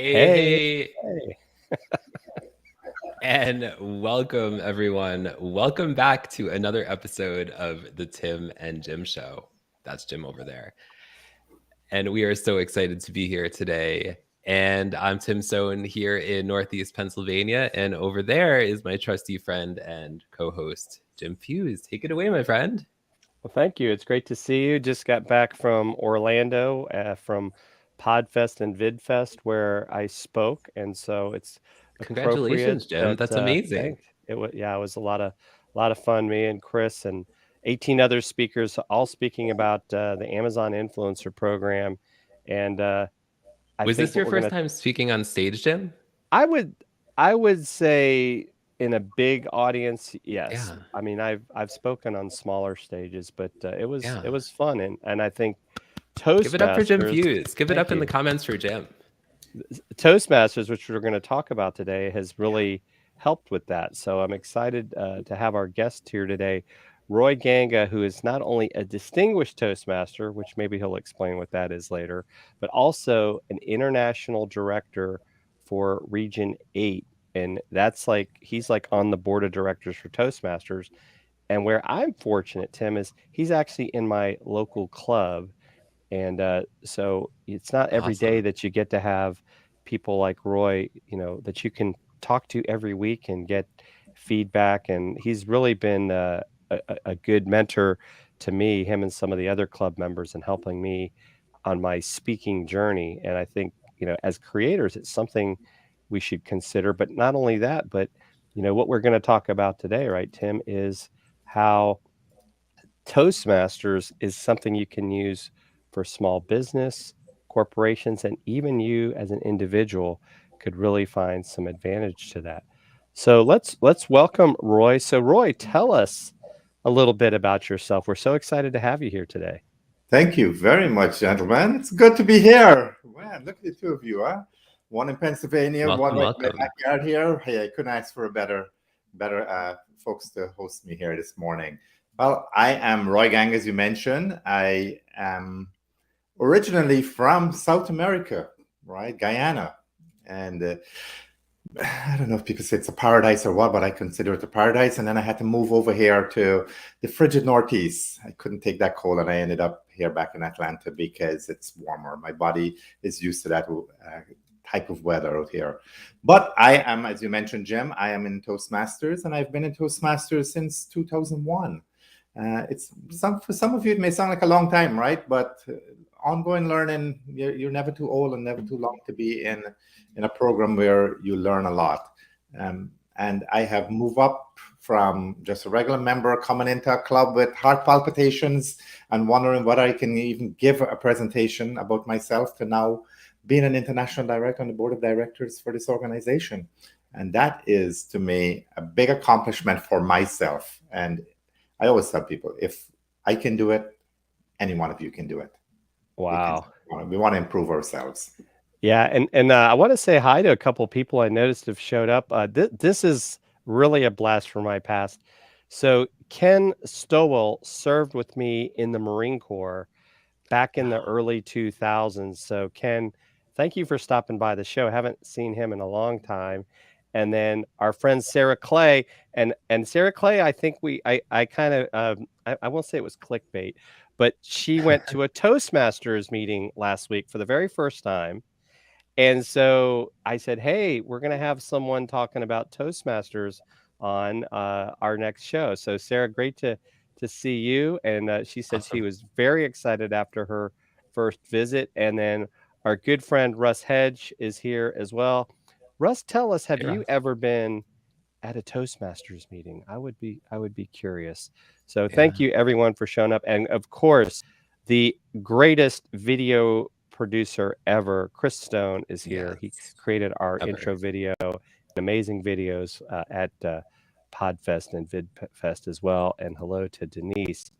Hey, Hey, hey. and welcome everyone. Welcome back to another episode of the Tim and Jim Show. That's Jim over there. And we are so excited to be here today. And I'm Tim Sohn here in Northeast Pennsylvania. And over there is my trusty friend and co host, Jim Fuse. Take it away, my friend. Well, thank you. It's great to see you. Just got back from Orlando, from Podfest and VidFest, where I spoke, and so it's appropriate Congratulations, Jim. that That's amazing. thanks. It was a lot of fun. Me and Chris and 18 other speakers, all speaking about the Amazon Influencer Program, and I Was think this what your we're first gonna time speaking on stage, Jim? I would I would say in a big audience, yes. Yeah. I mean, I've spoken on smaller stages, but Yeah. it was fun, and I think Give it up for Jim Toastmasters. Fuse. Give it Thank up in the you. comments for Jim. Toastmasters, which we're going to talk about today, has really helped with that. So I'm excited to have our guest here today, Roy Ganga, who is not only a distinguished Toastmaster, which maybe he'll explain what that is later, but also an international director for Region 8. And that's like, he's like on the board of directors for Toastmasters. And where I'm fortunate, Tim, is he's actually in my local club, and so it's not every day Awesome. that you get to have people like Roy, that you can talk to every week and get feedback. And he's really been a good mentor to me, him and some of the other club members, and helping me on my speaking journey. And I think, as creators, it's something we should consider. But not only that, but, what we're going to talk about today, right, Tim, is how Toastmasters is something you can use for small business, corporations, and even you as an individual could really find some advantage to that. So let's welcome Roy. So Roy, tell us a little bit about yourself. We're so excited to have you here today. Thank you very much, gentlemen. It's good to be here. Man, look at the two of you, huh? One in Pennsylvania, one Welcome, right in my welcome. backyard here. Hey, I couldn't ask for a better folks to host me here this morning. Well, I am Roy Gang, as you mentioned. I am originally from South America, right? Guyana. And I don't know if people say it's a paradise or what, but I consider it a paradise. And then I had to move over here to the frigid Northeast. I couldn't take that cold, and I ended up here back in Atlanta because it's warmer. My body is used to that type of weather out here. But I am, as you mentioned, Jim, I am in Toastmasters, and I've been in Toastmasters since 2001. For some of you, it may sound like a long time, right? But ongoing learning, you're never too old and never too long to be in a program where you learn a lot. And I have moved up from just a regular member coming into a club with heart palpitations and wondering whether I can even give a presentation about myself, to now being an international director on the board of directors for this organization. And that is, to me, a big accomplishment for myself. And I always tell people, if I can do it, any one of you can do it. Wow. We want to improve ourselves. Yeah, and I want to say hi to a couple of people I noticed have showed up. This is really a blast from my past. So Ken Stowell served with me in the Marine Corps back in the early 2000s. So Ken, thank you for stopping by the show. Haven't seen him in a long time. And then our friend Sarah Clay, and Sarah Clay, I think I kind of I won't say it was clickbait, but she went to a Toastmasters meeting last week for the very first time. And so I said, hey, we're going to have someone talking about Toastmasters on our next show. So Sarah, great to see you. And she said she Awesome. was very excited after her first visit. And then our good friend Russ Hedge is here as well. Russ, tell us, have Hey, you Ross. ever been at a Toastmasters meeting? I would be curious. So Yeah. thank you everyone for showing up. And of course, the greatest video producer ever, Chris Stone, is here. He Yes. created our Ever. intro video, amazing videos at Podfest and VidFest as well. And hello to Denise.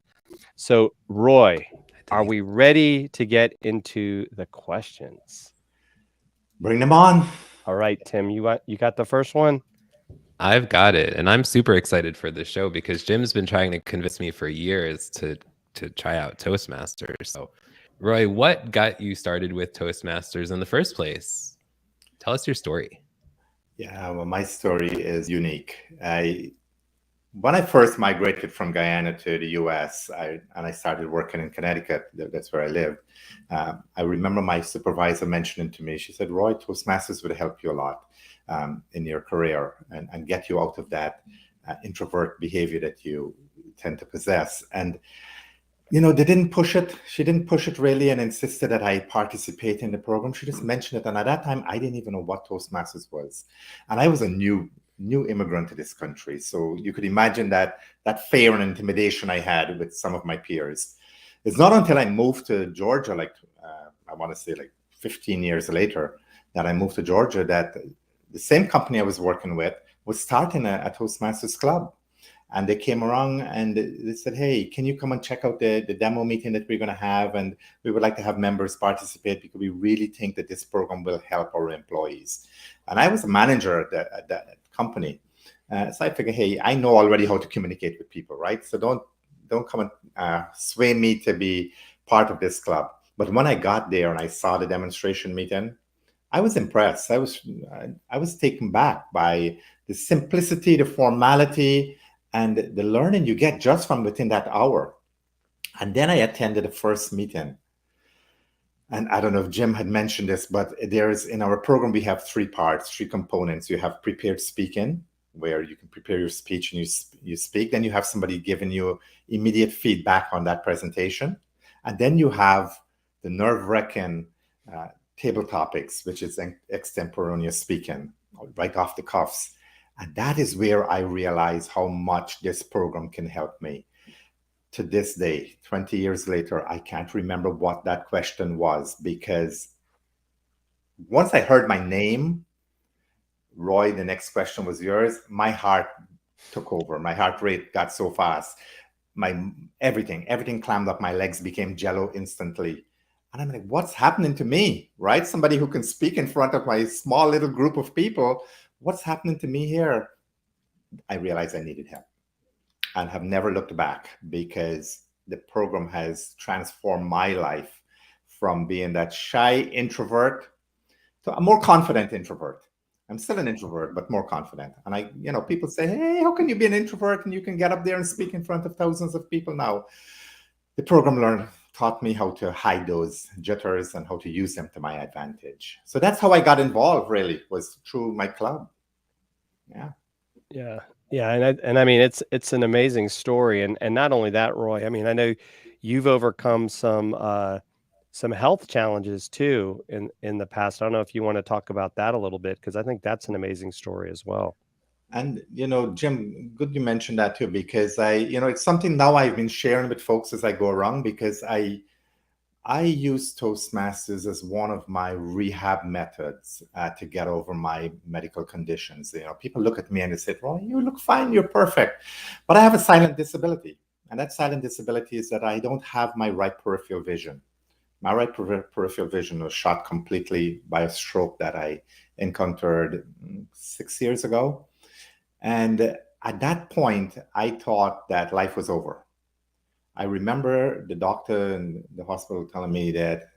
So Roy, are we ready to get into the questions? Bring them on. All right, Tim, you got the first one? I've got it. And I'm super excited for this show because Jim's been trying to convince me for years to try out Toastmasters. So, Roy, what got you started with Toastmasters in the first place? Tell us your story. Yeah, well, my story is unique. When I first migrated from Guyana to the US, I started working in Connecticut. That's where I lived. I remember my supervisor mentioning to me, she said, Roy, Toastmasters would help you a lot in your career and get you out of that introvert behavior that you tend to possess. And they didn't push it. She didn't push it really and insisted that I participate in the program. She just mentioned it. And at that time, I didn't even know what Toastmasters was. And I was a new immigrant to this country. So you could imagine that fear and intimidation I had with some of my peers. It's not until I moved to Georgia, I want to say 15 years later, that I moved to Georgia, that the same company I was working with was starting a Toastmasters club. And they came around and they said, hey, can you come and check out the demo meeting that we're going to have? And we would like to have members participate because we really think that this program will help our employees. And I was a manager at that company. So I figured, hey, I know already how to communicate with people, right? So don't come and sway me to be part of this club. But when I got there and I saw the demonstration meeting, I was impressed. I was taken back by the simplicity, the formality, and the learning you get just from within that hour. And then I attended the first meeting. And I don't know if Jim had mentioned this, but in our program, we have 3 parts, 3 components. You have prepared speaking, where you can prepare your speech and you speak. Then you have somebody giving you immediate feedback on that presentation. And then you have the nerve-wracking table topics, which is extemporaneous speaking, right off the cuffs. And that is where I realized how much this program can help me. To this day, 20 years later, I can't remember what that question was, because once I heard my name, Roy, the next question was yours, my heart took over. My heart rate got so fast. Everything clammed up. My legs became jello instantly. And I'm like, what's happening to me, right? Somebody who can speak in front of my small little group of people. What's happening to me here? I realized I needed help and have never looked back, because the program has transformed my life from being that shy introvert to a more confident introvert. I'm still an introvert, but more confident. And people say, hey, how can you be an introvert and you can get up there and speak in front of thousands of people now? The program taught me how to hide those jitters and how to use them to my advantage. So that's how I got involved, really, was through my club. Yeah. And I mean, it's an amazing story. And not only that, Roy, I mean, I know you've overcome some health challenges too in the past. I don't know if you want to talk about that a little bit, because I think that's an amazing story as well. And, Jim, good you mentioned that too, because it's something now I've been sharing with folks as I go around, because I use Toastmasters as one of my rehab methods to get over my medical conditions. People look at me and they say, well, you look fine, you're perfect. But I have a silent disability. And that silent disability is that I don't have my right peripheral vision. My right peripheral vision was shot completely by a stroke that I encountered 6 years ago. And at that point, I thought that life was over. I remember the doctor in the hospital telling me that,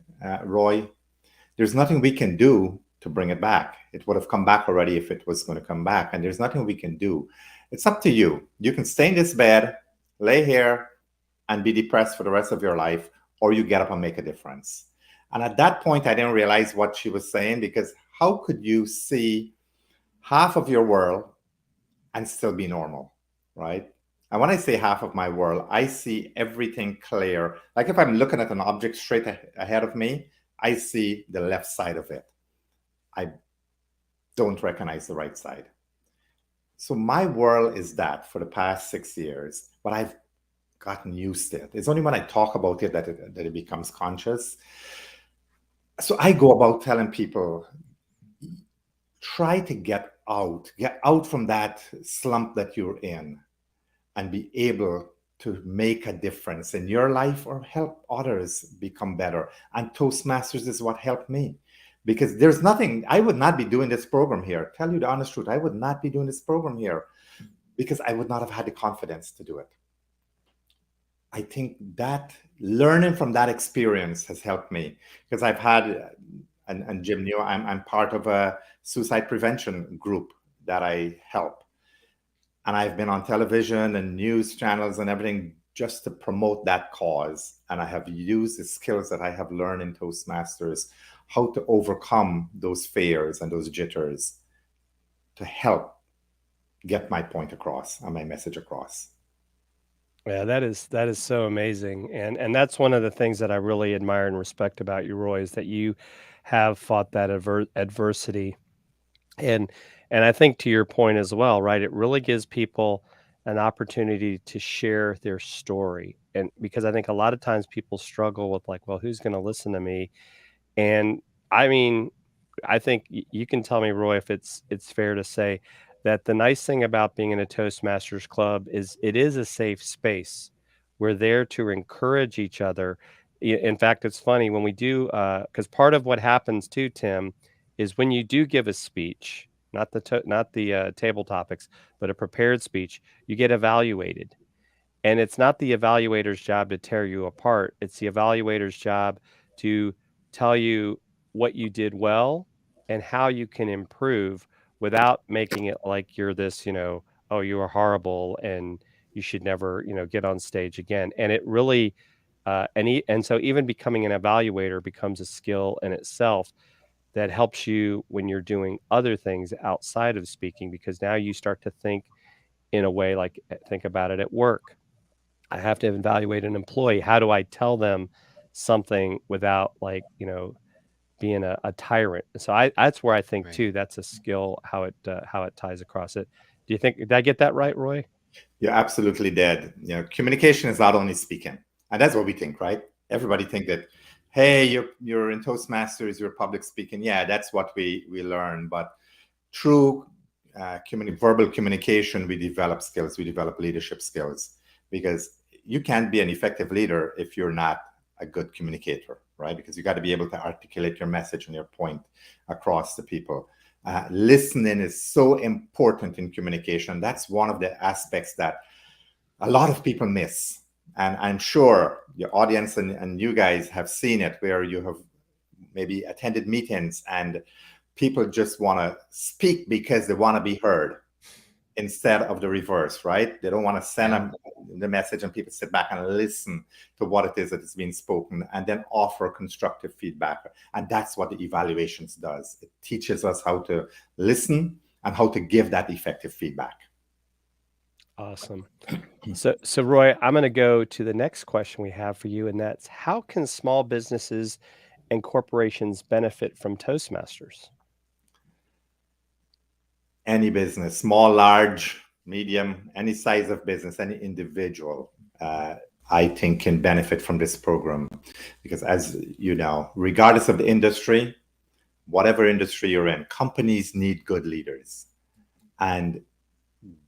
Roy, there's nothing we can do to bring it back. It would have come back already if it was going to come back. And there's nothing we can do. It's up to you. You can stay in this bed, lay here, and be depressed for the rest of your life, or you get up and make a difference. And at that point, I didn't realize what she was saying, because how could you see half of your world and still be normal, right? And when I say half of my world, I see everything clear. Like if I'm looking at an object straight ahead of me, I see the left side of it. I don't recognize the right side. So my world is that for the past 6 years, but I've gotten used to it. It's only when I talk about it that it becomes conscious. So I go about telling people, try to get out from that slump that you're in, and be able to make a difference in your life or help others become better. And Toastmasters is what helped me, because there's nothing, I would not be doing this program here. Tell you the honest truth, I would not be doing this program here because I would not have had the confidence to do it. I think that learning from that experience has helped me, because I've had and Jim knew, I'm part of a suicide prevention group that I help. And I've been on television and news channels and everything just to promote that cause. And I have used the skills that I have learned in Toastmasters, how to overcome those fears and those jitters to help get my point across and my message across. Yeah, that is so amazing, and that's one of the things that I really admire and respect about you, Roy, is that you have fought that adversity, and I think to your point as well, right? It really gives people an opportunity to share their story, and because I think a lot of times people struggle with like, well, who's going to listen to me? And I mean, I think you can tell me, Roy, if it's fair to say that the nice thing about being in a Toastmasters club is it is a safe space. We're there to encourage each other. In fact, it's funny when we do, because part of what happens too, Tim, is when you do give a speech, not the table topics, but a prepared speech, you get evaluated. And it's not the evaluator's job to tear you apart. It's the evaluator's job to tell you what you did well and how you can improve without making it like you're this, oh, you are horrible and you should never, get on stage again. And it really, and so even becoming an evaluator becomes a skill in itself that helps you when you're doing other things outside of speaking, because now you start to think in a way like think about it at work. I have to evaluate an employee. How do I tell them something without being a tyrant? So that's where I think Right. too, that's a skill, how it ties across it. Do you think, did I get that right, Roy? You're absolutely dead. Communication is not only speaking, and that's what we think, right? Everybody think that, hey, you're in Toastmasters, you're public speaking. Yeah, that's what we learn. But through verbal communication, we develop skills, we develop leadership skills, because you can't be an effective leader if you're not a good communicator, right? Because you got to be able to articulate your message and your point across to people. Listening is so important in communication. That's one of the aspects that a lot of people miss. And I'm sure your audience and you guys have seen it, where you have maybe attended meetings and people just want to speak because they want to be heard instead of the reverse, right? They don't want to send them the message and people sit back and listen to what it is that is being spoken and then offer constructive feedback. And that's what the evaluations does. It teaches us how to listen and how to give that effective feedback. Awesome. So Roy, I'm going to go to the next question we have for you, and that's, how can small businesses and corporations benefit from Toastmasters? Any business, small, large, medium, any size of business, any individual, I think can benefit from this program. Because as you know, regardless of the industry, whatever industry you're in, companies need good leaders. And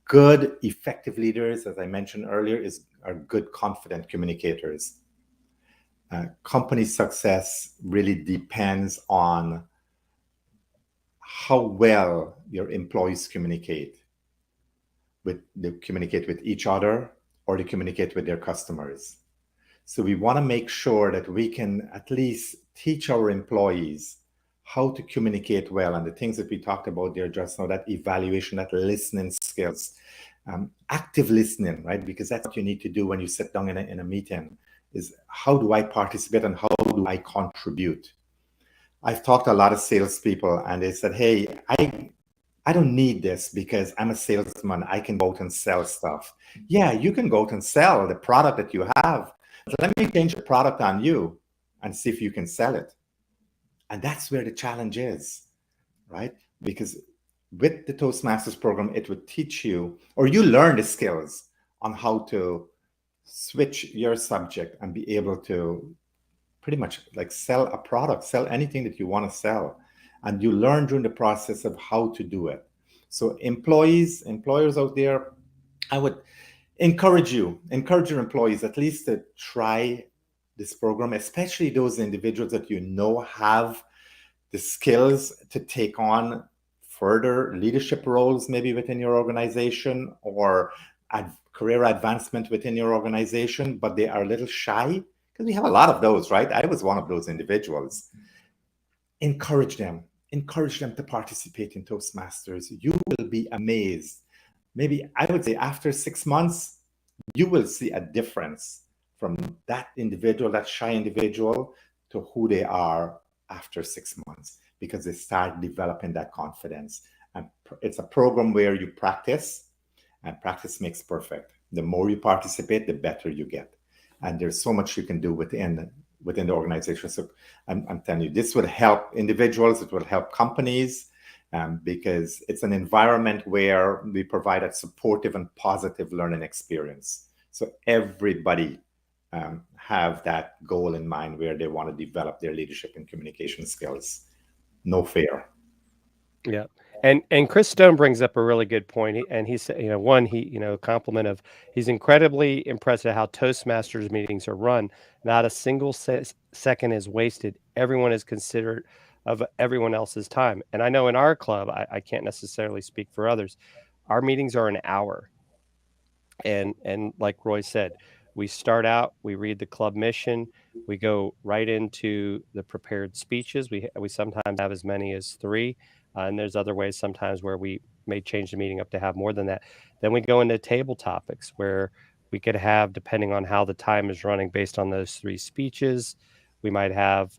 good, effective leaders, as I mentioned earlier, are good, confident communicators. Company success really depends on how well your employees communicate. They communicate with each other, or they communicate with their customers. So we want to make sure that we can at least teach our employees how to communicate well. And the things that we talked about there just now, that evaluation, that listening skills, active listening, right? Because that's what you need to do when you sit down in a meeting, is how do I participate and how do I contribute? I've talked to a lot of salespeople and they said, hey, I don't need this because I'm a salesman. I can go out and sell stuff. Yeah, you can go out and sell the product that you have. But let me change the product on you and see if you can sell it. And that's where the challenge is, right? Because with the Toastmasters program, it would teach you, or you learn the skills on how to switch your subject and be able to pretty much like sell a product, sell anything that you want to sell. And you learn during the process of how to do it. So employers out there, I would encourage your employees at least to try this program, especially those individuals that you know have the skills to take on further leadership roles, maybe within your organization, or career advancement within your organization, but they are a little shy, because we have a lot of those, right? I was one of those individuals. encourage them. Encourage them to participate in Toastmasters. You will be amazed. Maybe I would say after 6 months, you will see a difference from that individual, that shy individual, to who they are after 6 months, because they start developing that confidence. And it's a program where you practice, and practice makes perfect. The more you participate, the better you get. And there's so much you can do within the organization. So I'm telling you, this will help individuals, it will help companies, because it's an environment where we provide a supportive and positive learning experience. So everybody have that goal in mind where they want to develop their leadership and communication skills. No fear. Yeah. And Chris Stone brings up a really good point. And he said, compliment of he's incredibly impressed at how Toastmasters meetings are run. Not a single second is wasted. Everyone is considerate of everyone else's time. And I know in our club, I can't necessarily speak for others. Our meetings are an hour. And like Roy said, we start out, we read the club mission, we go right into the prepared speeches. We sometimes have as many as 3, and there's other ways sometimes where we may change the meeting up to have more than that. Then we go into table topics where we could have, depending on how the time is running based on those 3 speeches, we might have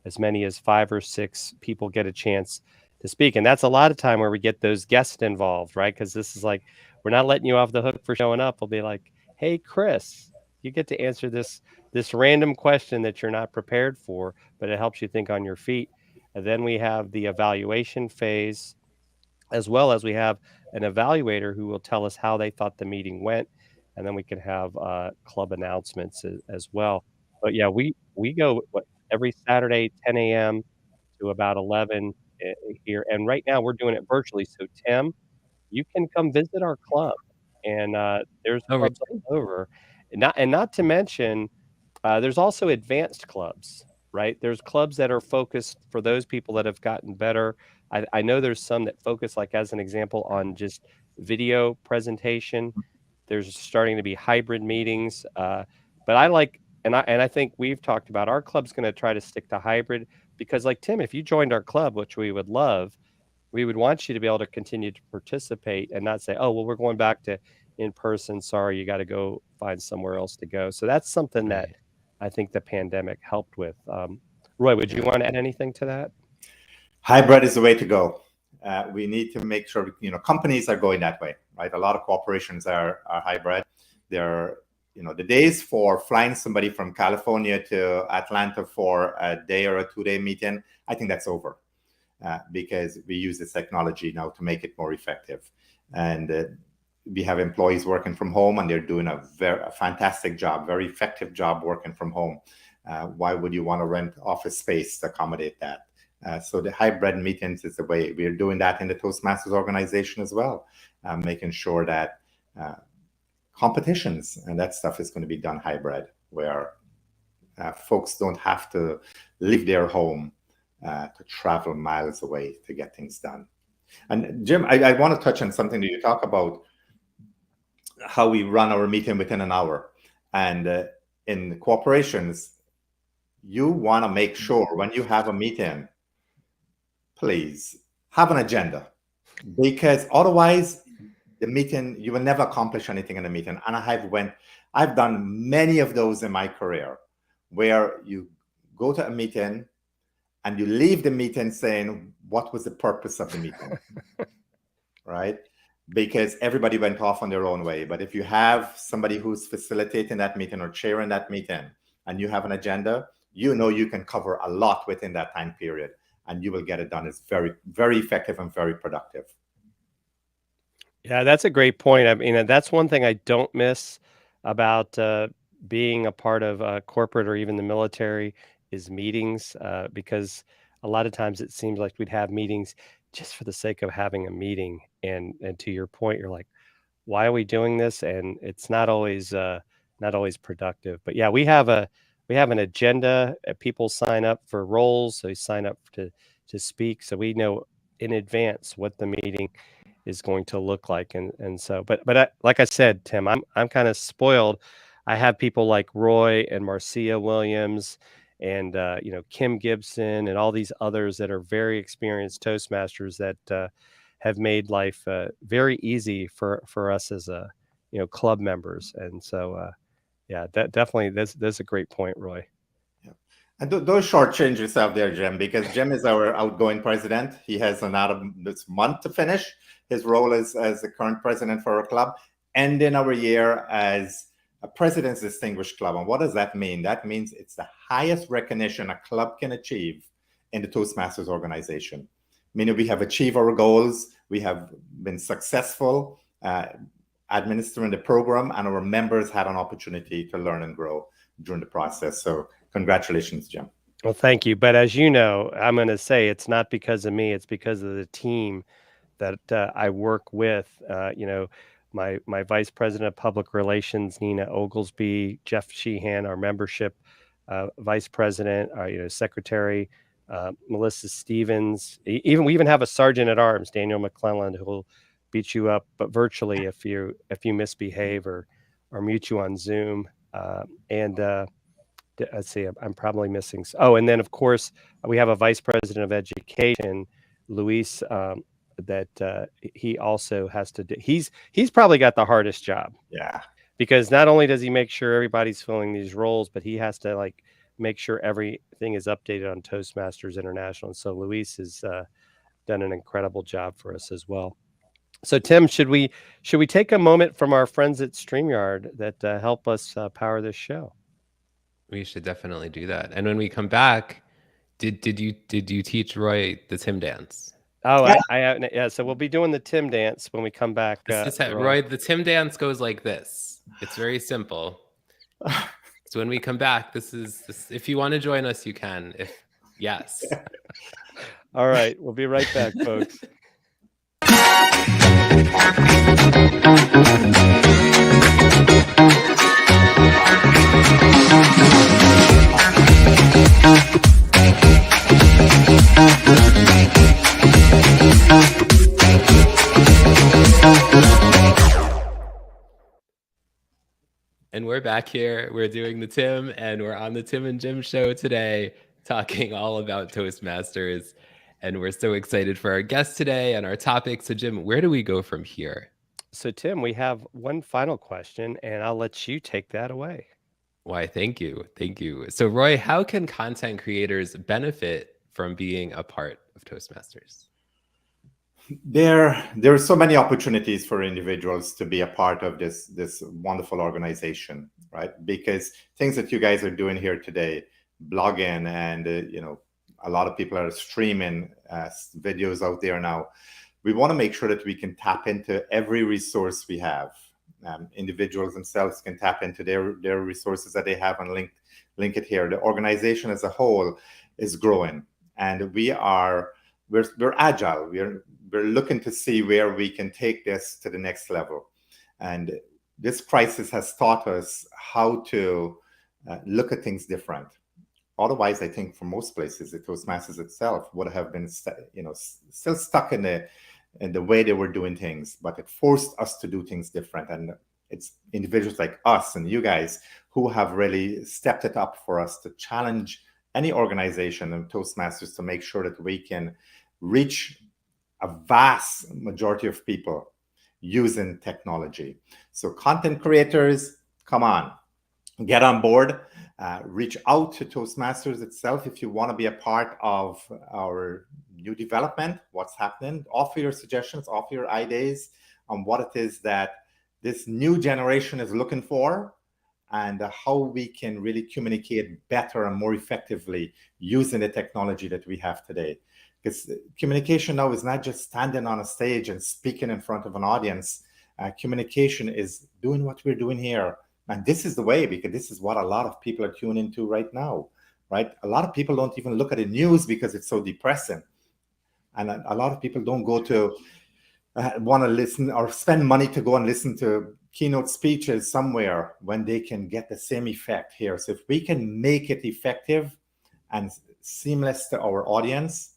as many as 5 or 6 people get a chance to speak. And that's a lot of time where we get those guests involved, right? Because this is like, we're not letting you off the hook for showing up. We'll be like, hey, Chris, you get to answer this random question that you're not prepared for, but it helps you think on your feet. And then we have the evaluation phase, as well as we have an evaluator who will tell us how they thought the meeting went. And then we can have club announcements as well. But yeah, we go every Saturday, 10 a.m. to about 11 here. And right now we're doing it virtually. So Tim, you can come visit our club, and there's Oh, clubs really? all over. Not to mention, there's also advanced clubs, right? There's clubs that are focused for those people that have gotten better. I know there's some that focus, like as an example, on just video presentation. There's starting to be hybrid meetings, but I like, and I think we've talked about our club's going to try to stick to hybrid because, like Tim, if you joined our club, which we would love, we would want you to be able to continue to participate and not say, "Oh, well, we're going back to in person. Sorry, you got to go find somewhere else to go." So that's something that Right. I think the pandemic helped with. Roy, would you Yeah. want to add anything to that? Hybrid is the way to go. We need to make sure, companies are going that way, right? A lot of corporations are hybrid. They're, the days for flying somebody from California to Atlanta for a day or a 2-day meeting, I think that's over, because we use this technology now to make it more effective. And we have employees working from home, and they're doing a fantastic job, very effective job working from home. Why would you want to rent office space to accommodate that? So the hybrid meetings is the way. We're doing that in the Toastmasters organization as well, making sure that competitions and that stuff is going to be done hybrid, where folks don't have to leave their home to travel miles away to get things done. And Jim, I want to touch on something that you talk about, how we run our meeting within an hour. And in corporations, you want to make sure when you have a meeting, please have an agenda, because otherwise the meeting, you will never accomplish anything in the meeting. And I've done many of those in my career, where you go to a meeting and you leave the meeting saying, what was the purpose of the meeting? Right? Because everybody went off on their own way. But if you have somebody who's facilitating that meeting or chairing that meeting, and you have an agenda, you can cover a lot within that time period, and you will get it done. It's very, very effective and very productive. Yeah, that's a great point. I mean, that's one thing I don't miss about being a part of corporate or even the military is meetings, because a lot of times it seems like we'd have meetings just for the sake of having a meeting. And to your point, you're like, why are we doing this? And it's not always productive. But yeah, we have an agenda. People sign up for roles, so you sign up to speak, so we know in advance what the meeting is going to look like. And so, but like I said, Tim, I'm kind of spoiled. I have people like Roy and Marcia Williams and Kim Gibson and all these others that are very experienced Toastmasters that have made life very easy for us as club members. And so yeah, that definitely that's a great point, Roy. And those shortchange yourself there, Jim, because Jim is our outgoing president. He has another this month to finish his role as the current president for our club, ending our year as a President's Distinguished Club. And what does that mean? That means it's the highest recognition a club can achieve in the Toastmasters organization. Meaning we have achieved our goals, we have been successful administering the program, and our members had an opportunity to learn and grow during the process. So congratulations, Jim. Well, thank you. But as you know, I'm going to say it's not because of me. It's because of the team that I work with. My vice president of public relations, Nina Oglesby, Jeff Sheehan, our membership vice president, our secretary, Melissa Stevens. We even have a sergeant at arms, Daniel McClelland, who will beat you up, but virtually if you misbehave or mute you on Zoom. Let's see, I'm probably missing. Oh, and then of course we have a vice president of education, Luis, that he also has to do. He's probably got the hardest job. Yeah. Because not only does he make sure everybody's filling these roles, but he has to make sure everything is updated on Toastmasters Internationl. And so Luis has done an incredible job for us as well. So Tim, should we take a moment from our friends at StreamYard that help us power this show? We should definitely do that. And when we come back, did you teach Roy the Tim dance? Oh, yeah. So we'll be doing the Tim dance when we come back. Roy, the Tim dance goes like this. It's very simple. So when we come back, this is if you want to join us, you can. Yes. All right, we'll be right back, folks. And we're back here. We're doing the Tim, and we're on the Tim and Jim show today, talking all about Toastmasters. And we're so excited for our guest today and our topic. So Jim, where do we go from here? So Tim, we have one final question, and I'll let you take that away. Why, thank you. Thank you. So Roy, how can content creators benefit from being a part of Toastmasters? There are so many opportunities for individuals to be a part of this wonderful organization, right? Because things that you guys are doing here today, blogging, and a lot of people are streaming videos out there now. We want to make sure that we can tap into every resource we have. Individuals themselves can tap into their resources that they have and link it here. The organization as a whole is growing, and we're agile. We're looking to see where we can take this to the next level. And this crisis has taught us how to look at things different. Otherwise, I think for most places, the Toastmasters itself would have been, still stuck in the way they were doing things, but it forced us to do things different. And it's individuals like us and you guys who have really stepped it up for us to challenge any organization and Toastmasters to make sure that we can reach a vast majority of people using technology. So content creators, come on, get on board, reach out to Toastmasters itself if you want to be a part of our new development, what's happening, offer your suggestions, offer your ideas on what it is that this new generation is looking for, and how we can really communicate better and more effectively using the technology that we have today. Because communication now is not just standing on a stage and speaking in front of an audience. Communication is doing what we're doing here. And this is the way, because this is what a lot of people are tuning into right now, right? A lot of people don't even look at the news because it's so depressing. And a lot of people don't go to want to listen or spend money to go and listen to keynote speeches somewhere when they can get the same effect here. So if we can make it effective and seamless to our audience,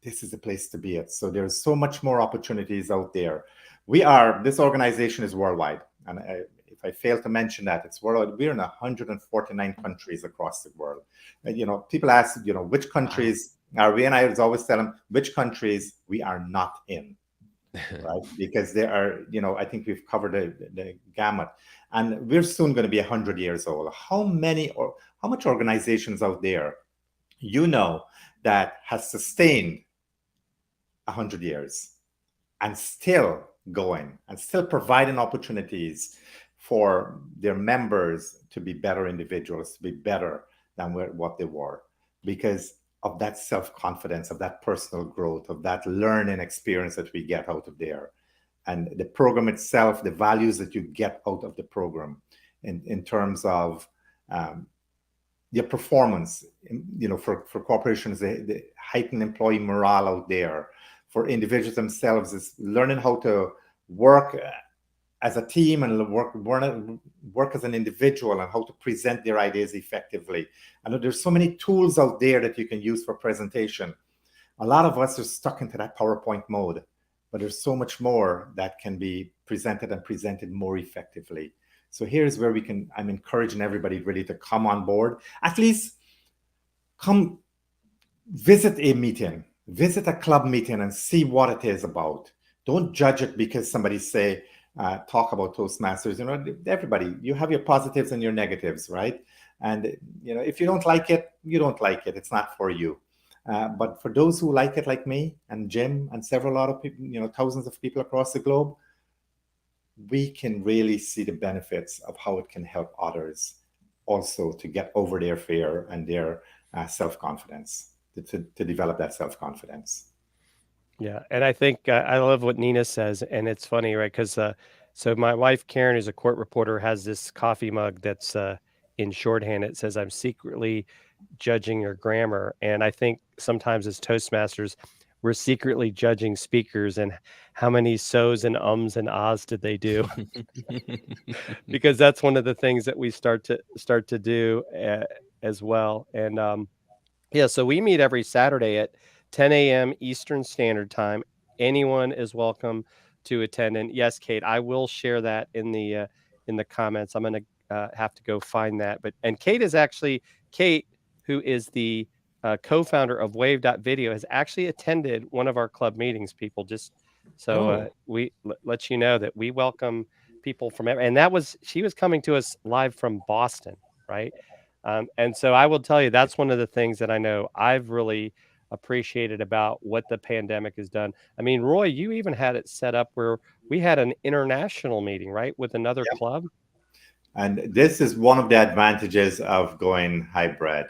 this is the place to be at. So there's so much more opportunities out there. This organization is worldwide. And if I fail to mention that, it's world. We're in 149 countries across the world. People ask, which countries are we in? I always tell them which countries we are not in, right? Because there are, I think we've covered the gamut, and we're soon going to be 100 years old. How much organizations out there, that has sustained 100 years and still going and still providing opportunities for their members to be better individuals, to be better than what they were, because of that self-confidence, of that personal growth, of that learning experience that we get out of there. And the program itself, the values that you get out of the program in terms of your performance, for corporations, the heightened employee morale out there. For individuals themselves, is learning how to work as a team and work as an individual, and how to present their ideas effectively. I know there's so many tools out there that you can use for presentation. A lot of us are stuck into that PowerPoint mode, but there's so much more that can be presented more effectively. So here's where I'm encouraging everybody really to come on board. At least come visit a meeting, visit a club meeting and see what it is about. Don't judge it because somebody talk about Toastmasters. Everybody, you have your positives and your negatives, right? And, if you don't like it, you don't like it. It's not for you. But for those who like it, like me and Jim and several other people, thousands of people across the globe, we can really see the benefits of how it can help others also to get over their fear and their self-confidence, to develop that self-confidence. Yeah, and I think I love what Nina says, and it's funny, right? Because so my wife Karen, who's a court reporter, has this coffee mug that's in shorthand. It says, "I'm secretly judging your grammar," and I think sometimes as Toastmasters, we're secretly judging speakers and how many so's and ums and ahs did they do, because that's one of the things that we start to do as well. And yeah, so we meet every Saturday at 10 a.m. Eastern Standard Time. Anyone is welcome to attend. And yes, Kate, I will share that in the comments. I'm going to have to go find that. And Kate, who is the co-founder of Wave.video, has actually attended one of our club meetings. People, just so we let you know that we welcome people from and she was coming to us live from Boston, right? And so I will tell you, that's one of the things that I know I've really appreciated about what the pandemic has done. I mean, Roy, you even had it set up where we had an international meeting, right, with another club. And this is one of the advantages of going hybrid,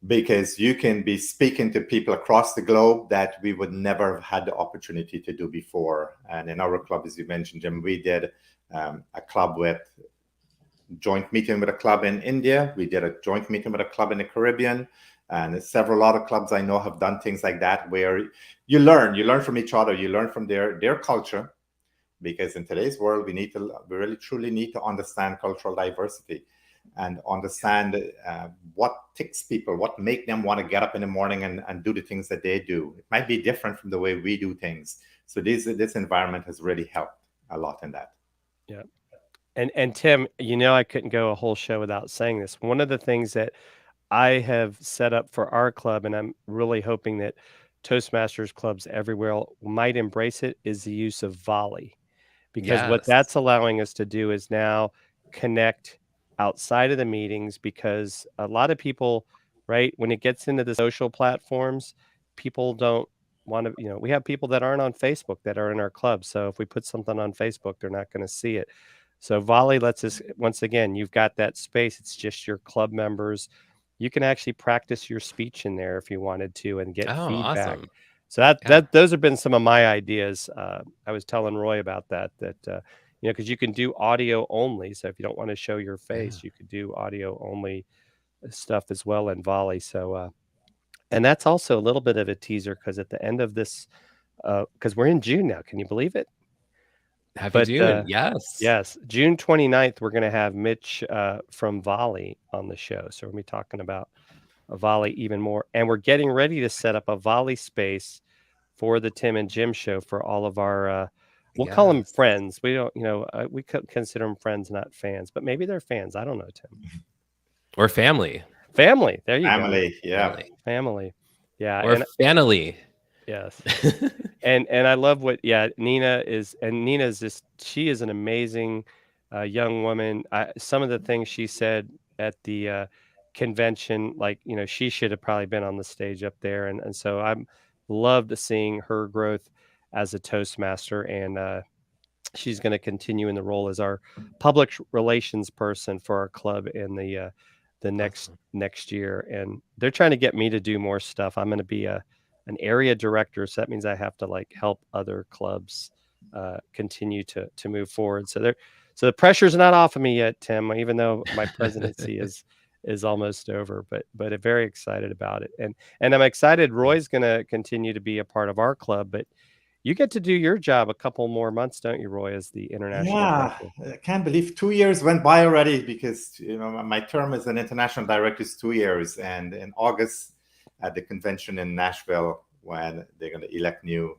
because you can be speaking to people across the globe that we would never have had the opportunity to do before. And in our club, as you mentioned, Jim, we did a joint meeting with a club in India. We did a joint meeting with a club in the Caribbean, and several other clubs I know have done things like that, where you learn from each other, you learn from their culture, because in today's world, we really truly need to understand cultural diversity and understand what ticks people, what make them want to get up in the morning and do the things that they do. It might be different from the way we do things. So this environment has really helped a lot in that. Yeah. And Tim, I couldn't go a whole show without saying this. One of the things that I have set up for our club, and I'm really hoping that Toastmasters clubs everywhere might embrace it, is the use of Volley. Because what that's allowing us to do is now connect outside of the meetings, because a lot of people, right, when it gets into the social platforms, people don't want to, we have people that aren't on Facebook that are in our club. So if we put something on Facebook, they're not going to see it. So Volley lets us, once again, you've got that space. It's just your club members. You can actually practice your speech in there if you wanted to and get feedback. Awesome. So those have been some of my ideas. I was telling Roy about that because you can do audio only. So if you don't want to show your face, you could do audio only stuff as well in Volley. So, and that's also a little bit of a teaser, because at the end of this, because we're in June now, can you believe it? Happy June. Yes. Yes. June 29th, we're going to have Mitch from Volley on the show. So we're going to be talking about Volley even more. And we're getting ready to set up a Volley space for the Tim and Jim show for all of our We'll call them Yes. friends. We don't, we could consider them friends, not fans, but maybe they're fans. I don't know, Tim. Or family. Family. There you go. Family, yeah. Family. Family. Yeah. Or family. Yes. And I love what Nina's just, she is an amazing young woman. Some of the things she said at the convention, like, she should have probably been on the stage up there, and so I'm loved seeing her growth as a Toastmaster, and she's going to continue in the role as our public relations person for our club in the next year. And they're trying to get me to do more stuff. I'm going to be an area director, so that means I have to like help other clubs continue to move forward. So the pressure's not off of me yet, Tim, even though my presidency is almost over. But I'm very excited about it, and I'm excited. Roy's going to continue to be a part of our club, but you get to do your job a couple more months, don't you, Roy, as the international Yeah, director? I can't believe 2 years went by already, because my term as an international director is 2 years, and in August at the convention in Nashville, when they're going to elect new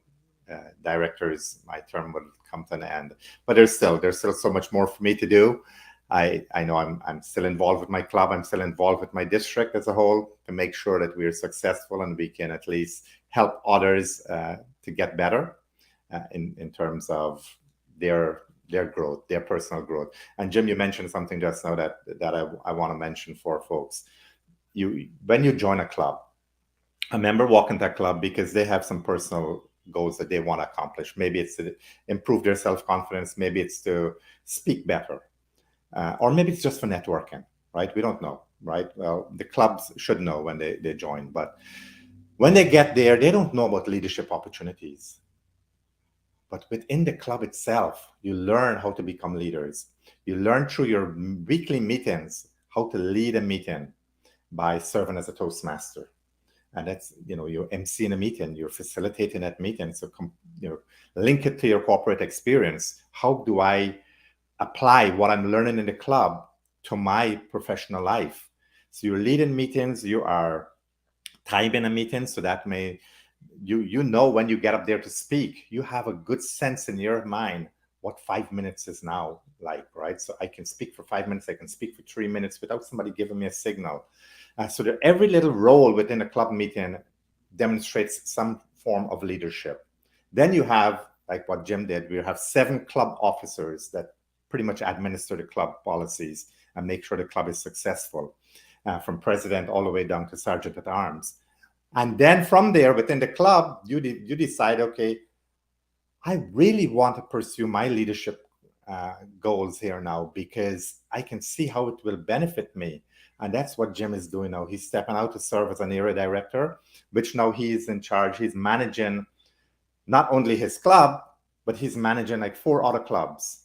directors, my term will come to an end. But there's still so much more for me to do. I know I'm still involved with my club. I'm still involved with my district as a whole, to make sure that we are successful and we can at least help others to get better in terms of their growth, their personal growth. And Jim, you mentioned something just now that I want to mention for folks. When you join a club, a member walk into that club because they have some personal goals that they want to accomplish. Maybe it's to improve their self-confidence. Maybe it's to speak better. Or maybe it's just for networking, right? We don't know, right? Well, the clubs should know when they join. But when they get there, they don't know about leadership opportunities. But within the club itself, you learn how to become leaders. You learn through your weekly meetings how to lead a meeting by serving as a Toastmaster. And that's, you're emceeing a meeting, you're facilitating that meeting. So, link it to your corporate experience. How do I apply what I'm learning in the club to my professional life? So you're leading meetings, you are timing a meeting, so that you know when you get up there to speak, you have a good sense in your mind what 5 minutes is now like, right? So I can speak for 5 minutes, I can speak for 3 minutes without somebody giving me a signal. So that every little role within a club meeting demonstrates some form of leadership. Then you have, like what Jim did, we have 7 club officers that pretty much administer the club policies and make sure the club is successful, from president all the way down to sergeant at arms. And then from there, within the club, you decide, okay, I really want to pursue my leadership goals here now, because I can see how it will benefit me. And that's what Jim is doing now. He's stepping out to serve as an area director, which now he is in charge. He's managing not only his club, but he's managing like 4 other clubs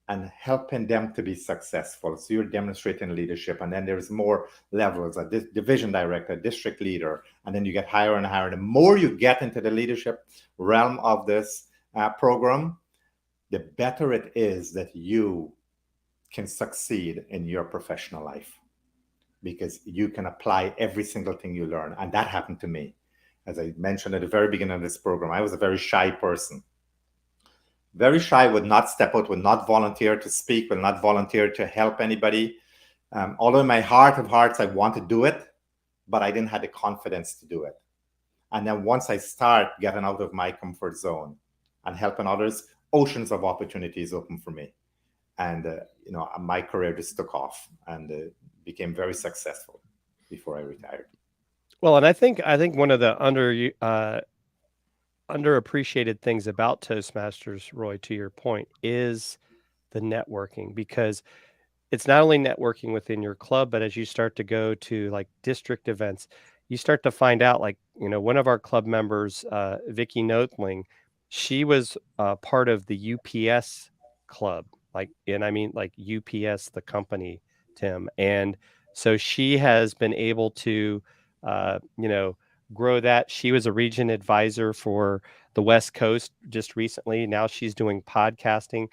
and helping them to be successful. So you're demonstrating leadership. And then there's more levels, a division director, district leader, and then you get higher and higher. The more you get into the leadership realm of this program, the better it is that you can succeed in your professional life, because you can apply every single thing you learn. And that happened to me. As I mentioned at the very beginning of this program, I was a very shy person. Very shy, would not step out, would not volunteer to speak, would not volunteer to help anybody. Although in my heart of hearts, I want to do it, but I didn't have the confidence to do it. And then once I start getting out of my comfort zone and helping others, oceans of opportunities open for me. And, my career just took off and became very successful before I retired. Well, and I think one of the underappreciated things about Toastmasters, Roy, to your point, is the networking, because it's not only networking within your club, but as you start to go to like district events, you start to find out, like, one of our club members, Vicky Nothling, she was part of the UPS club, and I mean like UPS, the company, Tim. And so she has been able to, grow that. She was a region advisor for the West Coast just recently. Now she's doing podcasting.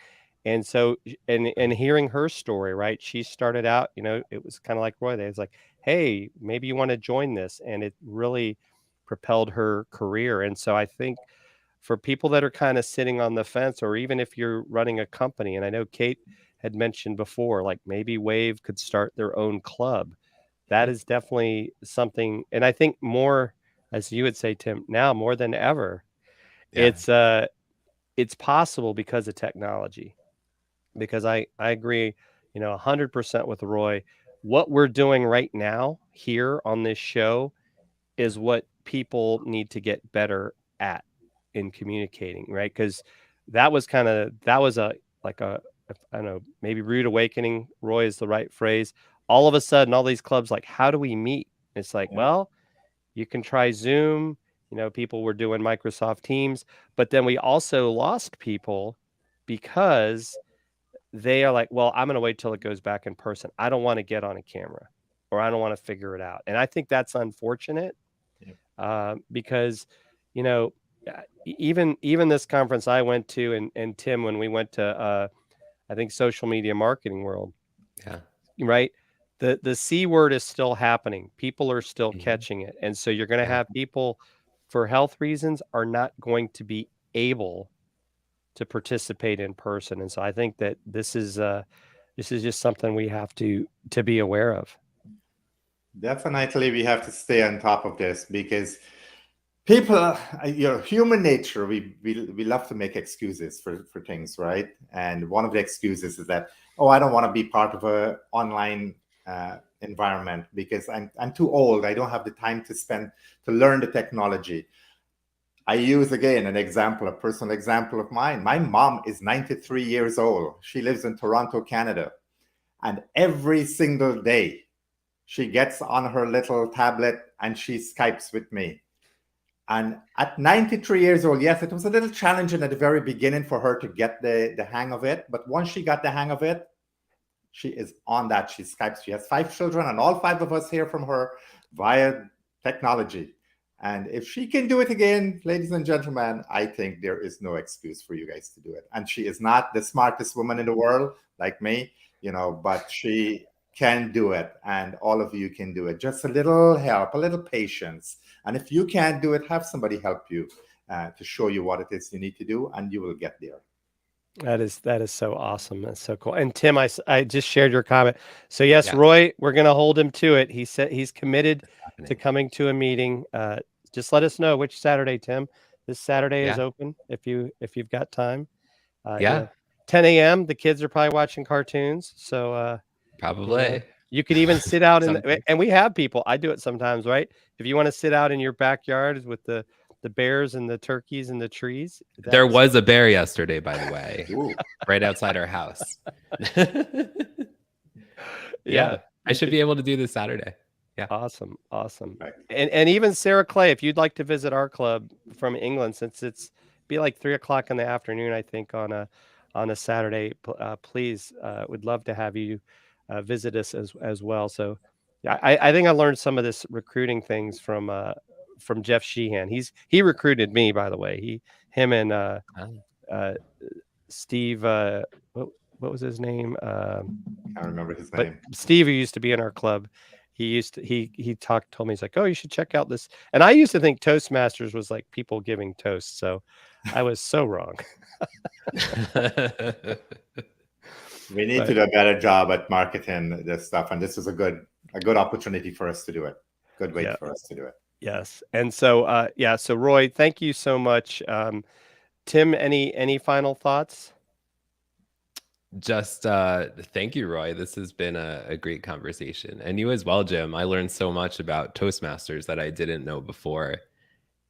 And so, and hearing her story, right? She started out, it was kind of like Roy. They was like, hey, maybe you want to join this. And it really propelled her career. And so I think for people that are kind of sitting on the fence, or even if you're running a company, and I know Kate had mentioned before, like maybe Wave could start their own club. That is definitely something, and I think more, as you would say, Tim, now more than ever, Yeah. it's possible because of technology. Because I agree, 100% with Roy. What we're doing right now here on this show is what people need to get better at in communicating, right? Because that was a like a, I don't know, maybe rude awakening. Roy is the right phrase. All of a sudden, all these clubs, like, how do we meet? It's like, Yeah. well, you can try Zoom. People were doing Microsoft Teams, but then we also lost people because they are like, well, I'm going to wait till it goes back in person. I don't want to get on a camera, or I don't want to figure it out. And I think that's unfortunate, because, you know, even this conference I went to, and Tim, when we went to, I think, Social Media Marketing World, Yeah. right? The C word is still happening. People are still Mhm. catching it. And so you're going to Yeah. have people, for health reasons, are not going to be able to participate in person. And so I think that this is just something we have to be aware of. Definitely, we have to stay on top of this because people, human nature, we love to make excuses for things, right? And one of the excuses is that, oh, I don't want to be part of a online environment because I'm too old. I don't have the time to learn the technology. I use again an example, a personal example of mine. My mom is 93 years old. She lives in Toronto, Canada, and every single day she gets on her little tablet and she Skypes with me. And at 93 years old, yes, it was a little challenging at the very beginning for her to get the hang of it. But once she got the hang of it, she is on that. She Skypes. She has 5 children, and all 5 of us hear from her via technology. And if she can do it again, ladies and gentlemen, I think there is no excuse for you guys to do it. And she is not the smartest woman in the world like me, but she can do it. And all of you can do it. Just a little help, a little patience. And if you can't do it, have somebody help you to show you what it is you need to do, and you will get there. That is so awesome. That's so cool. And Tim, I just shared your comment. So yes, Yeah. Roy, we're going to hold him to it. He said he's committed to Happening. coming to a meeting. Just let us know which Saturday, Tim. This Saturday is Yeah. open if you've got time. Yeah. 10 a.m. The kids are probably watching cartoons, so Probably. you could even sit out Something. and we have people. I do it sometimes, right? If you want to sit out in your backyard with the bears and the turkeys and the trees. There was a bear yesterday, by the way, Ooh. right outside our house. Yeah. I should be able to do this Saturday. Yeah. Awesome. Right. And even Sarah Clay, if you'd like to visit our club from England, since it's be like 3:00 in the afternoon, I think on a Saturday, please, would love to have you visit us as well. So yeah, I think I learned some of this recruiting things from Jeff Sheehan. He recruited me, by the way. Him and Steve, what was his name? Can't remember his But name. Steve, who used to be in our club, he told me, he's like, oh, you should check out this. And I used to think Toastmasters was like people giving toast. So I was so wrong. We need to do a better job at marketing this stuff, and this is a good opportunity for us to do it. Good way for us to do it. Yes. And so so Roy, thank you so much. Tim, any final thoughts? Just thank you, Roy. This has been a great conversation. And you as well, Jim. I learned so much about Toastmasters that I didn't know before.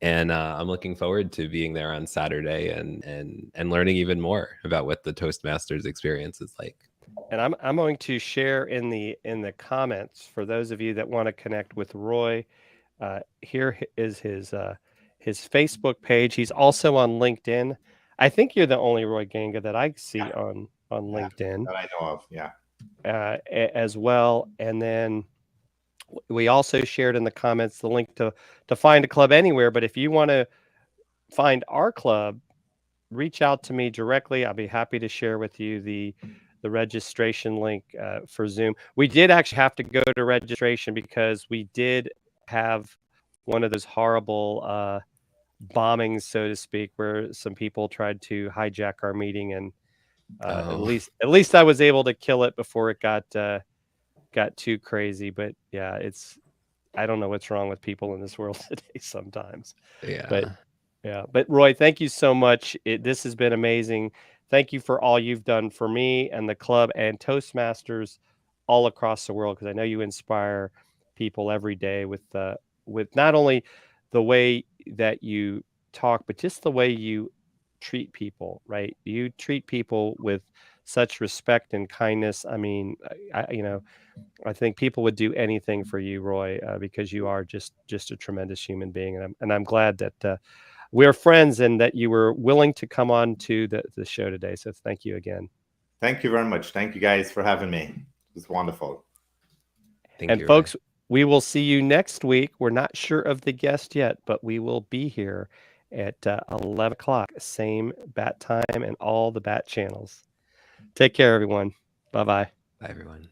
And I'm looking forward to being there on Saturday and learning even more about what the Toastmasters experience is like. And I'm going to share in the comments for those of you that want to connect with Roy. Here is his Facebook page. He's also on LinkedIn. I think you're the only Roy Ganga that I see on LinkedIn that I know of. Yeah. As well. And then we also shared in the comments the link to find a club anywhere. But if you want to find our club, reach out to me directly. I'll be happy to share with you the registration link for Zoom. We did actually have to go to registration because we did have one of those horrible bombings, so to speak, where some people tried to hijack our meeting, and at least I was able to kill it before it got too crazy. But yeah, I don't know what's wrong with people in this world today sometimes. But yeah, but Roy, thank you so much. This has been amazing. Thank you for all you've done for me and the club and Toastmasters all across the world, because I know you inspire people every day with not only the way that you talk, but just the way you treat people, right? You treat people with such respect and kindness. I mean, I think people would do anything for you, Roy, because you are just a tremendous human being, and I'm glad that we're friends and that you were willing to come on to the show today. So thank you again. Thank you very much. Thank you guys for having me. It was wonderful. Thank you, Folks, we will see you next week. We're not sure of the guest yet, but we will be here at 11 o'clock, same bat time and all the bat channels. Take care, everyone. Bye-bye. Bye, everyone.